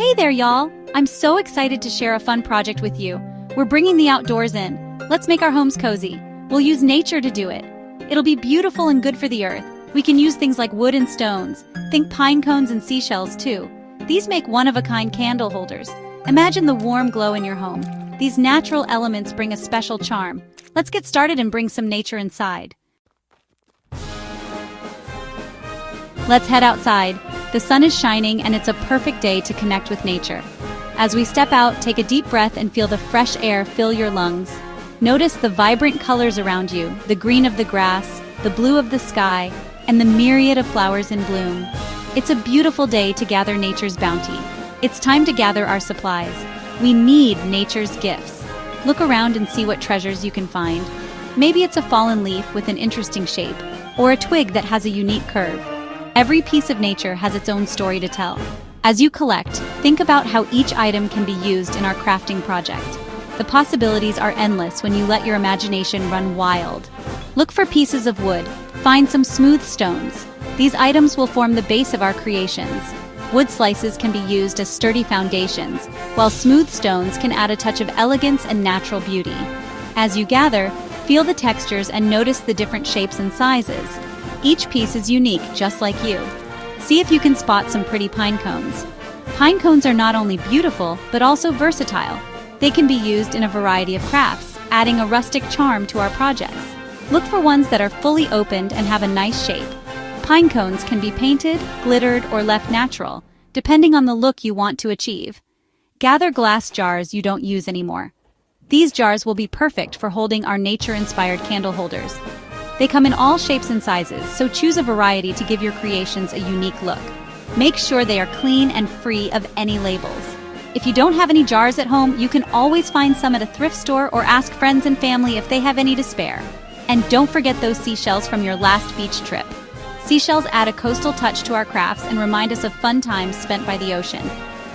Hey there, y'all! I'm so excited to share a fun project with you. We're bringing the outdoors in. Let's make our homes cozy. We'll use nature to do it. It'll be beautiful and good for the earth. We can use things like wood and stones. Think pine cones and seashells, too. These make one-of-a-kind candle holders. Imagine the warm glow in your home. These natural elements bring a special charm. Let's get started and bring some nature inside. Let's head outside. The sun is shining and it's a perfect day to connect with nature. As we step out, take a deep breath and feel the fresh air fill your lungs. Notice the vibrant colors around you, the green of the grass, the blue of the sky, and the myriad of flowers in bloom. It's a beautiful day to gather nature's bounty. It's time to gather our supplies. We need nature's gifts. Look around and see what treasures you can find. Maybe it's a fallen leaf with an interesting shape, or a twig that has a unique curve. Every piece of nature has its own story to tell. As you collect, think about how each item can be used in our crafting project. The possibilities are endless when you let your imagination run wild. Look for pieces of wood. Find some smooth stones. These items will form the base of our creations. Wood slices can be used as sturdy foundations, while smooth stones can add a touch of elegance and natural beauty. As you gather, feel the textures and notice the different shapes and sizes. Each piece is unique, just like you. See if you can spot some pretty pine cones. Pine cones are not only beautiful, but also versatile. They can be used in a variety of crafts, adding a rustic charm to our projects. Look for ones that are fully opened and have a nice shape. Pine cones can be painted, glittered, or left natural, depending on the look you want to achieve. Gather glass jars you don't use anymore. These jars will be perfect for holding our nature-inspired candle holders. They come in all shapes and sizes, so choose a variety to give your creations a unique look. Make sure they are clean and free of any labels. If you don't have any jars at home, you can always find some at a thrift store or ask friends and family if they have any to spare. And don't forget those seashells from your last beach trip. Seashells add a coastal touch to our crafts and remind us of fun times spent by the ocean.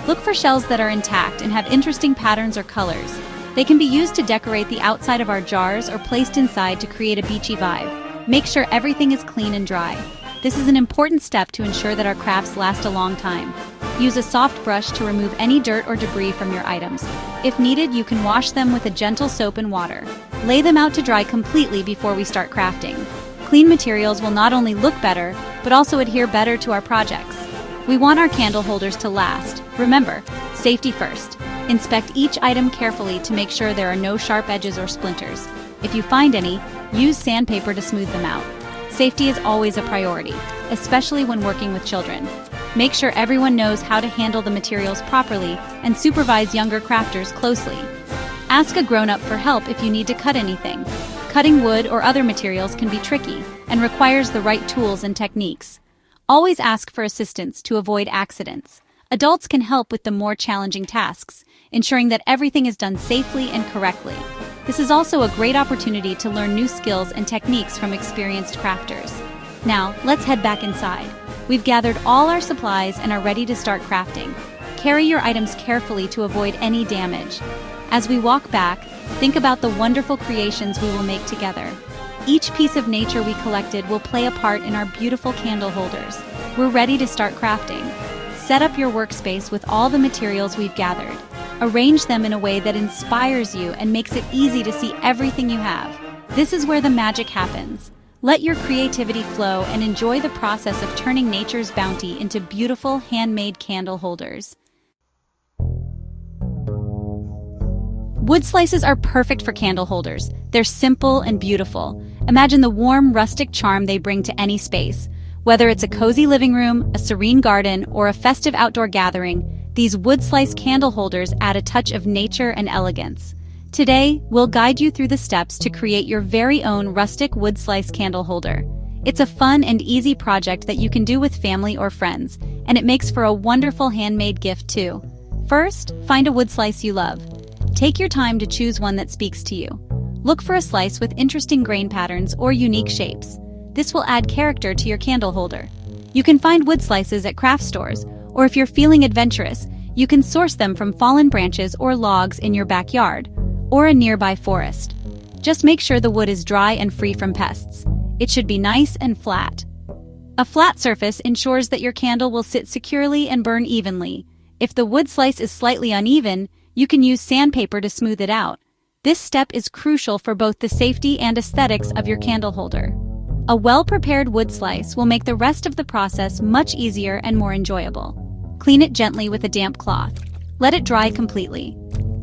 Look for shells that are intact and have interesting patterns or colors. They can be used to decorate the outside of our jars or placed inside to create a beachy vibe. Make sure everything is clean and dry. This is an important step to ensure that our crafts last a long time. Use a soft brush to remove any dirt or debris from your items. If needed, you can wash them with a gentle soap and water. Lay them out to dry completely before we start crafting. Clean materials will not only look better, but also adhere better to our projects. We want our candle holders to last. Remember, safety first. Inspect each item carefully to make sure there are no sharp edges or splinters. If you find any, use sandpaper to smooth them out. Safety is always a priority, especially when working with children. Make sure everyone knows how to handle the materials properly and supervise younger crafters closely. Ask a grown-up for help if you need to cut anything. Cutting wood or other materials can be tricky and requires the right tools and techniques. Always ask for assistance to avoid accidents. Adults can help with the more challenging tasks, ensuring that everything is done safely and correctly. This is also a great opportunity to learn new skills and techniques from experienced crafters. Now, let's head back inside. We've gathered all our supplies and are ready to start crafting. Carry your items carefully to avoid any damage. As we walk back, think about the wonderful creations we will make together. Each piece of nature we collected will play a part in our beautiful candle holders. We're ready to start crafting. Set up your workspace with all the materials we've gathered. Arrange them in a way that inspires you and makes it easy to see everything you have. This is where the magic happens. Let your creativity flow and enjoy the process of turning nature's bounty into beautiful handmade candle holders. Wood slices are perfect for candle holders. They're simple and beautiful. Imagine the warm, rustic charm they bring to any space. Whether it's a cozy living room, a serene garden, or a festive outdoor gathering, these wood slice candle holders add a touch of nature and elegance. Today, we'll guide you through the steps to create your very own rustic wood slice candle holder. It's a fun and easy project that you can do with family or friends, and it makes for a wonderful handmade gift too. First, find a wood slice you love. Take your time to choose one that speaks to you. Look for a slice with interesting grain patterns or unique shapes. This will add character to your candle holder. You can find wood slices at craft stores, or if you're feeling adventurous, you can source them from fallen branches or logs in your backyard, or a nearby forest. Just make sure the wood is dry and free from pests. It should be nice and flat. A flat surface ensures that your candle will sit securely and burn evenly. If the wood slice is slightly uneven, you can use sandpaper to smooth it out. This step is crucial for both the safety and aesthetics of your candle holder. A well-prepared wood slice will make the rest of the process much easier and more enjoyable. Clean it gently with a damp cloth. Let it dry completely.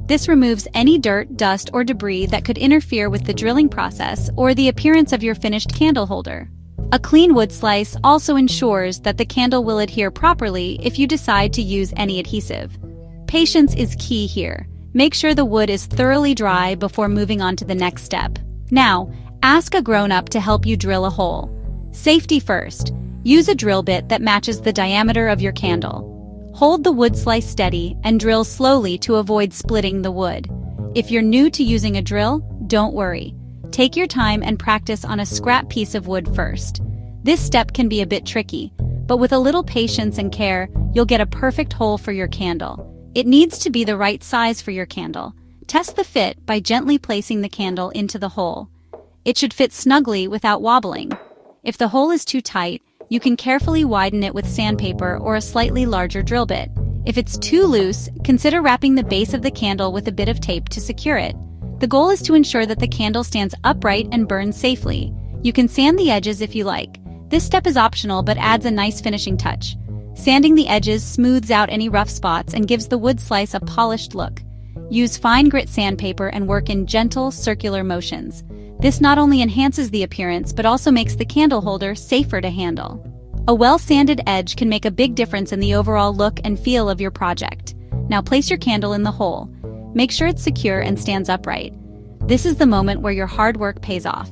This removes any dirt, dust, or debris that could interfere with the drilling process or the appearance of your finished candle holder. A clean wood slice also ensures that the candle will adhere properly if you decide to use any adhesive. Patience is key here. Make sure the wood is thoroughly dry before moving on to the next step. Now, ask a grown-up to help you drill a hole. Safety first. Use a drill bit that matches the diameter of your candle. Hold the wood slice steady and drill slowly to avoid splitting the wood. If you're new to using a drill, don't worry. Take your time and practice on a scrap piece of wood first. This step can be a bit tricky, but with a little patience and care, you'll get a perfect hole for your candle. It needs to be the right size for your candle. Test the fit by gently placing the candle into the hole. It should fit snugly without wobbling. If the hole is too tight, you can carefully widen it with sandpaper or a slightly larger drill bit. If it's too loose, consider wrapping the base of the candle with a bit of tape to secure it. The goal is to ensure that the candle stands upright and burns safely. You can sand the edges if you like. This step is optional but adds a nice finishing touch. Sanding the edges smooths out any rough spots and gives the wood slice a polished look. Use fine grit sandpaper and work in gentle, circular motions. This not only enhances the appearance but also makes the candle holder safer to handle. A well-sanded edge can make a big difference in the overall look and feel of your project. Now place your candle in the hole. Make sure it's secure and stands upright. This is the moment where your hard work pays off.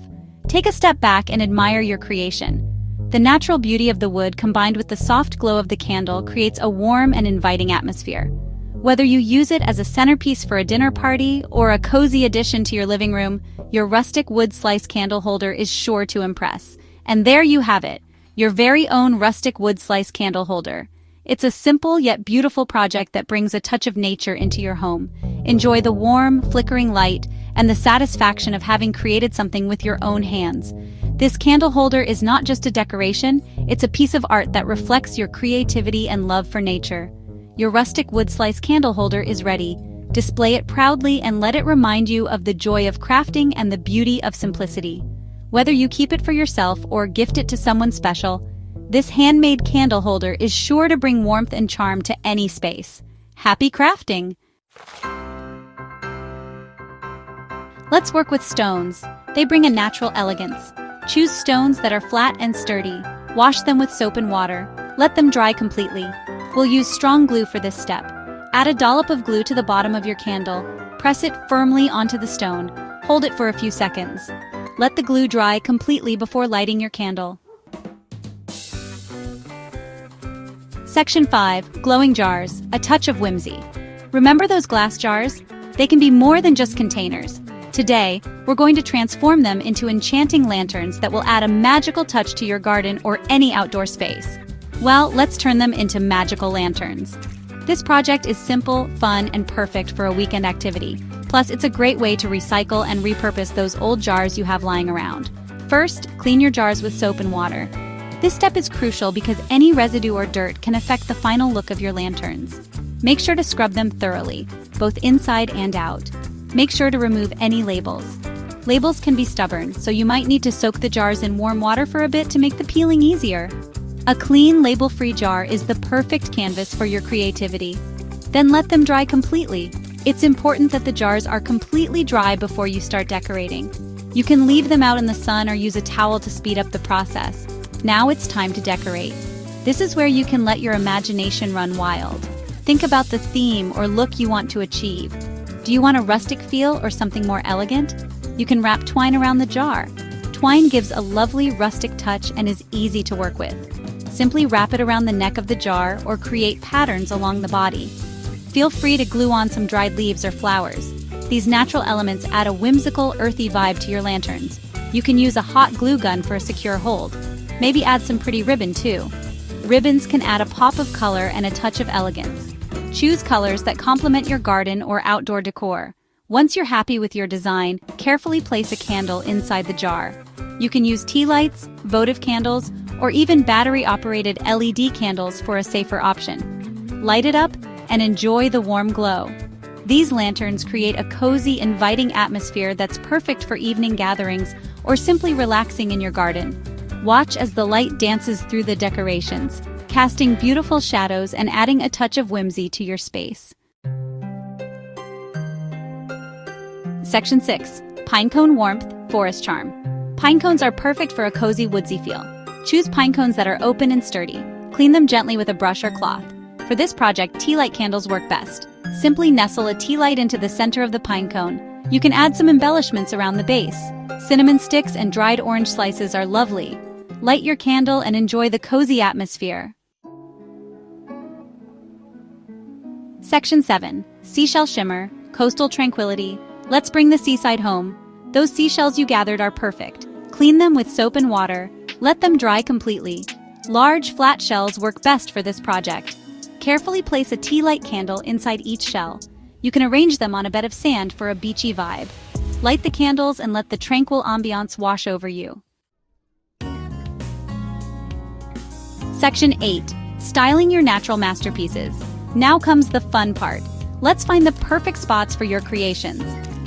Take a step back and admire your creation. The natural beauty of the wood combined with the soft glow of the candle creates a warm and inviting atmosphere. Whether you use it as a centerpiece for a dinner party or a cozy addition to your living room, your rustic wood slice candle holder is sure to impress. And there you have it, your very own rustic wood slice candle holder. It's a simple yet beautiful project that brings a touch of nature into your home. Enjoy the warm, flickering light and the satisfaction of having created something with your own hands. This candle holder is not just a decoration, it's a piece of art that reflects your creativity and love for nature. Your rustic wood slice candle holder is ready. Display it proudly and let it remind you of the joy of crafting and the beauty of simplicity. Whether you keep it for yourself or gift it to someone special, this handmade candle holder is sure to bring warmth and charm to any space. Happy crafting! Let's work with stones. They bring a natural elegance. Choose stones that are flat and sturdy. Wash them with soap and water. Let them dry completely. We'll use strong glue for this step. Add a dollop of glue to the bottom of your candle. Press it firmly onto the stone. Hold it for a few seconds. Let the glue dry completely before lighting your candle. Section 5. Glowing jars. A touch of whimsy. Remember those glass jars? They can be more than just containers. Today, we're going to transform them into enchanting lanterns that will add a magical touch to your garden or any outdoor space. Well, let's turn them into magical lanterns. This project is simple, fun, and perfect for a weekend activity. Plus, it's a great way to recycle and repurpose those old jars you have lying around. First, clean your jars with soap and water. This step is crucial because any residue or dirt can affect the final look of your lanterns. Make sure to scrub them thoroughly, both inside and out. Make sure to remove any labels. Labels can be stubborn, so you might need to soak the jars in warm water for a bit to make the peeling easier. A clean, label-free jar is the perfect canvas for your creativity. Then let them dry completely. It's important that the jars are completely dry before you start decorating. You can leave them out in the sun or use a towel to speed up the process. Now it's time to decorate. This is where you can let your imagination run wild. Think about the theme or look you want to achieve. Do you want a rustic feel or something more elegant? You can wrap twine around the jar. Twine gives a lovely rustic touch and is easy to work with. Simply wrap it around the neck of the jar or create patterns along the body. Feel free to glue on some dried leaves or flowers. These natural elements add a whimsical, earthy vibe to your lanterns. You can use a hot glue gun for a secure hold. Maybe add some pretty ribbon too. Ribbons can add a pop of color and a touch of elegance. Choose colors that complement your garden or outdoor decor. Once you're happy with your design, carefully place a candle inside the jar. You can use tea lights, votive candles, or even battery-operated LED candles for a safer option. Light it up and enjoy the warm glow. These lanterns create a cozy, inviting atmosphere that's perfect for evening gatherings or simply relaxing in your garden. Watch as the light dances through the decorations, casting beautiful shadows and adding a touch of whimsy to your space. Section 6. Pinecone Warmth, Forest Charm. Pinecones are perfect for a cozy woodsy feel. Choose pinecones that are open and sturdy. Clean them gently with a brush or cloth. For this project, tea light candles work best. Simply nestle a tea light into the center of the pinecone. You can add some embellishments around the base. Cinnamon sticks and dried orange slices are lovely. Light your candle and enjoy the cozy atmosphere. Section 7. Seashell Shimmer, Coastal Tranquility. Let's bring the seaside home. Those seashells you gathered are perfect. Clean them with soap and water. Let them dry completely. Large, flat shells work best for this project. Carefully place a tea light candle inside each shell. You can arrange them on a bed of sand for a beachy vibe. Light the candles and let the tranquil ambiance wash over you. Section 8. Styling your natural masterpieces. Now comes the fun part. Let's find the perfect spots for your creations.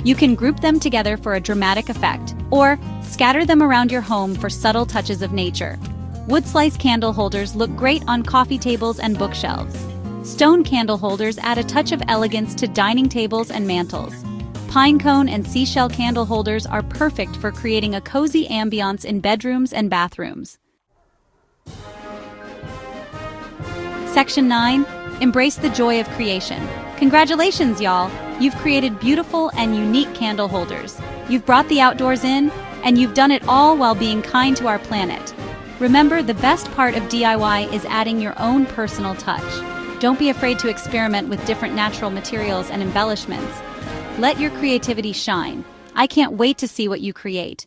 You can group them together for a dramatic effect, or scatter them around your home for subtle touches of nature. Wood slice candle holders look great on coffee tables and bookshelves. Stone candle holders add a touch of elegance to dining tables and mantels. Pinecone and seashell candle holders are perfect for creating a cozy ambiance in bedrooms and bathrooms. Section 9. Embrace the joy of creation. Congratulations, y'all! You've created beautiful and unique candle holders. You've brought the outdoors in, and you've done it all while being kind to our planet. Remember, the best part of DIY is adding your own personal touch. Don't be afraid to experiment with different natural materials and embellishments. Let your creativity shine. I can't wait to see what you create.